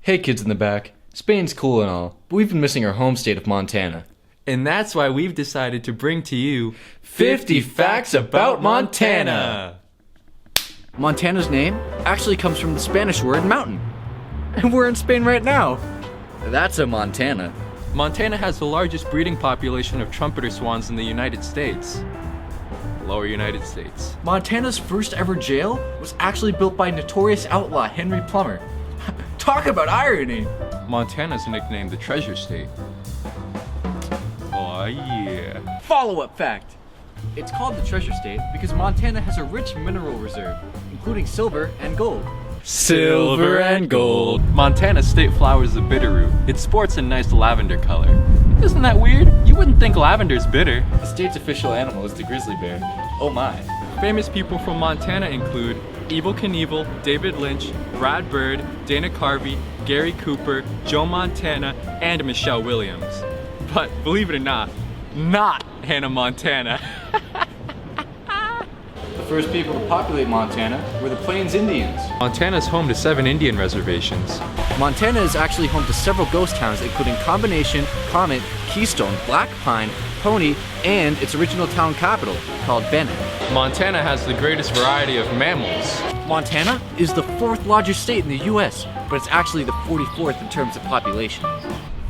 Hey kids in the back, Spain's cool and all, but we've been missing our home state of Montana. And that's why we've decided to bring to you 50 facts about Montana! Montana's name actually comes from the Spanish word mountain. And we're in Spain right now. That's a Montana. Montana has the largest breeding population of trumpeter swans in the United States. Lower United States. Montana's first ever jail was actually built by notorious outlaw Henry Plummer. Talk about irony! Montana's nicknamed the Treasure State. Oh yeah. Follow-up fact. It's called the Treasure State because Montana has a rich mineral reserve, including silver and gold. Silver and gold. Montana's state flower is the bitterroot. It sports a nice lavender color. Isn't that weird? You wouldn't think lavender's bitter. The state's official animal is the grizzly bear. Oh my. Famous people from Montana include Evel Knievel, David Lynch, Brad Bird, Dana Carvey, Gary Cooper, Joe Montana, and Michelle Williams. But believe it or not Hannah Montana. The first people to populate Montana were the Plains Indians. Montana's home to 7 Indian reservations. Montana is actually home to several ghost towns, including Combination, Comet, Keystone, Black Pine, Pony, and its original town capital, called Bennett. Montana has the greatest variety of mammals. Montana is the 4th largest state in the US, but it's actually the 44th in terms of population.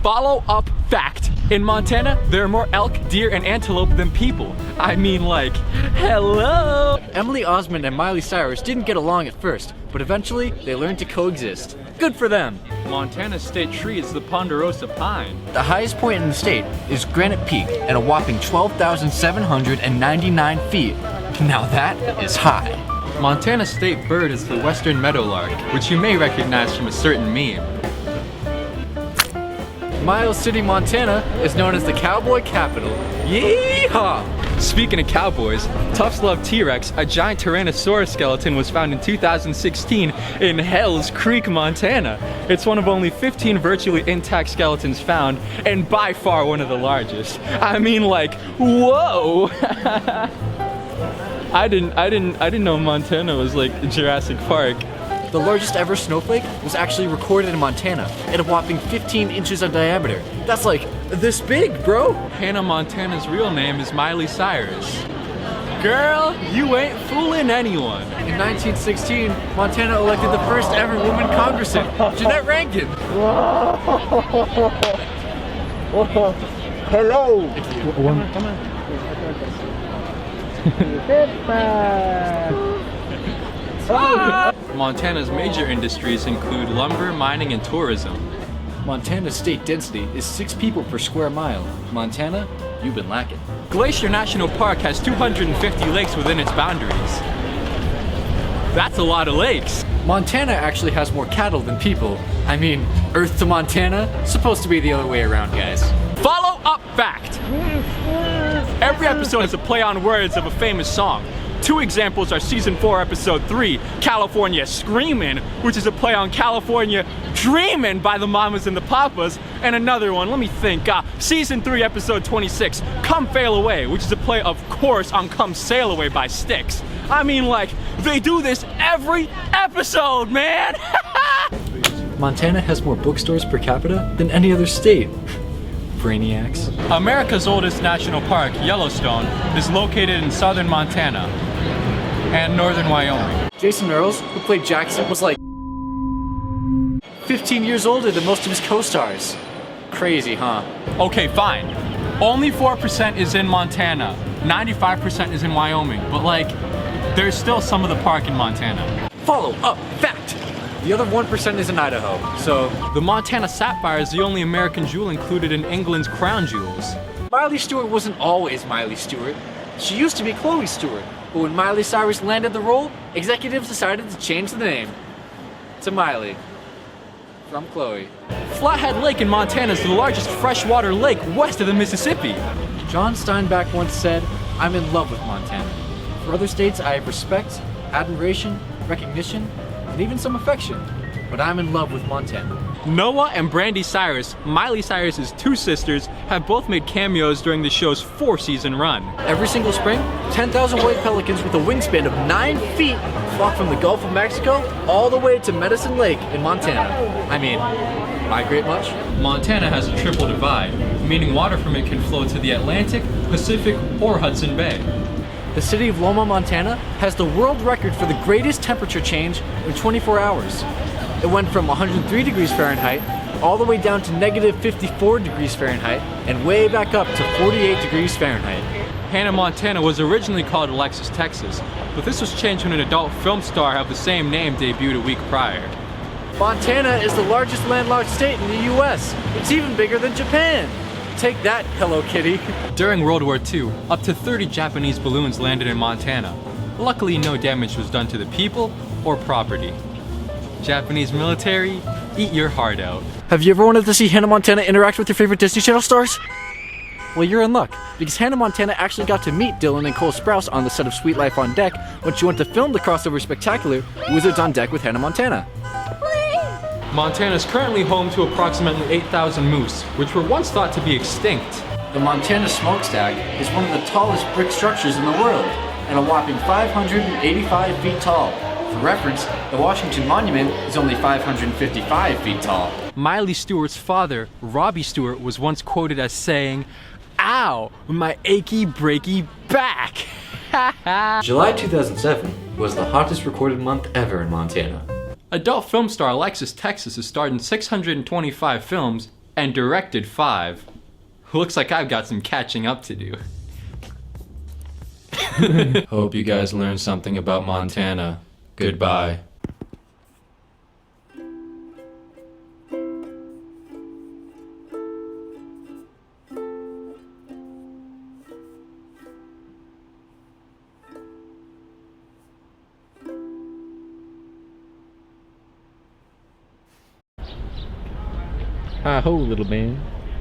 Follow-up fact. In Montana, there are more elk, deer, and antelope than people. I mean, like, hello! Emily Osmond and Miley Cyrus didn't get along at first, but eventually they learned to coexist. Good for them! Montana's state tree is the ponderosa pine. The highest point in the state is Granite Peak at a whopping 12,799 feet. Now that is high. Montana's state bird is the western meadowlark, which you may recognize from a certain meme. Miles City, Montana is known as the cowboy capital. Yeehaw! Speaking of cowboys, Tufts Love T-Rex, a giant Tyrannosaurus skeleton, was found in 2016 in Hells Creek, Montana. It's one of only 15 virtually intact skeletons found, and by far one of the largest. I mean, like, whoa! I didn't know Montana was like Jurassic Park. The largest ever snowflake was actually recorded in Montana at a whopping 15 inches in diameter. That's like this big, bro! Hannah Montana's real name is Miley Cyrus. Girl, you ain't fooling anyone. In 1916, Montana elected the first ever woman congressman, Jeanette Rankin. Hello. Come on. Montana's major industries include lumber, mining, and tourism. Montana's state density is 6 people per square mile. Montana, you've been lacking. Glacier National Park has 250 lakes within its boundaries. That's a lot of lakes. Montana actually has more cattle than people. I mean, Earth to Montana, supposed to be the other way around, guys. Follow-up fact. Every episode has a play on words of a famous song. 2 examples are Season 4, Episode 3, California Screamin', which is a play on California Dreamin' by the Mamas and the Papas, and another one, let me think, Season 3, Episode 26, Come Fail Away, which is a play, of course, on Come Sail Away by Styx. I mean, like, they do this every episode, man! Montana has more bookstores per capita than any other state. Brainiacs. America's oldest national park, Yellowstone, is located in southern Montana and northern Wyoming. Jason Earls, who played Jackson, was like 15 years older than most of his co-stars. Crazy, huh? Okay, fine. Only 4% is in Montana. 95% is in Wyoming, but like, there's still some of the park in Montana. Follow-up fact! The other 1% is in Idaho, so... The Montana sapphire is the only American jewel included in England's crown jewels. Miley Stewart wasn't always Miley Stewart. She used to be Chloe Stewart, but when Miley Cyrus landed the role, executives decided to change the name to Miley. From Chloe. Flathead Lake in Montana is the largest freshwater lake west of the Mississippi. John Steinbeck once said, "I'm in love with Montana. For other states, I have respect, admiration, recognition, and even some affection, but I'm in love with Montana." Noah and Brandy Cyrus, Miley Cyrus's two sisters, have both made cameos during the show's 4-season run. Every single spring, 10,000 white pelicans with a wingspan of 9 feet flock from the Gulf of Mexico all the way to Medicine Lake in Montana. I mean, migrate much? Montana has a triple divide, meaning water from it can flow to the Atlantic, Pacific, or Hudson Bay. The city of Loma, Montana has the world record for the greatest temperature change in 24 hours. It went from 103 degrees Fahrenheit all the way down to negative 54 degrees Fahrenheit and way back up to 48 degrees Fahrenheit. Hannah Montana was originally called Alexis, Texas, but this was changed when an adult film star of the same name debuted a week prior. Montana is the largest landlocked state in the US. It's even bigger than Japan. Take that, Hello Kitty. During World War II, up to 30 Japanese balloons landed in Montana. Luckily, no damage was done to the people or property. Japanese military, eat your heart out. Have you ever wanted to see Hannah Montana interact with your favorite Disney Channel stars? Well, you're in luck, because Hannah Montana actually got to meet Dylan and Cole Sprouse on the set of Sweet Life on Deck when she went to film the crossover spectacular Wizards on Deck with Hannah Montana. Montana is currently home to approximately 8,000 moose, which were once thought to be extinct. The Montana Smokestack is one of the tallest brick structures in the world, and a whopping 585 feet tall. For reference, the Washington Monument is only 555 feet tall. Miley Stewart's father, Robbie Stewart, was once quoted as saying, "Ow, my achy, breaky back." July 2007 was the hottest recorded month ever in Montana. Adult film star Alexis Texas has starred in 625 films and directed 5. Looks like I've got some catching up to do. Hope you guys learned something about Montana. Goodbye. Hi ho, little man.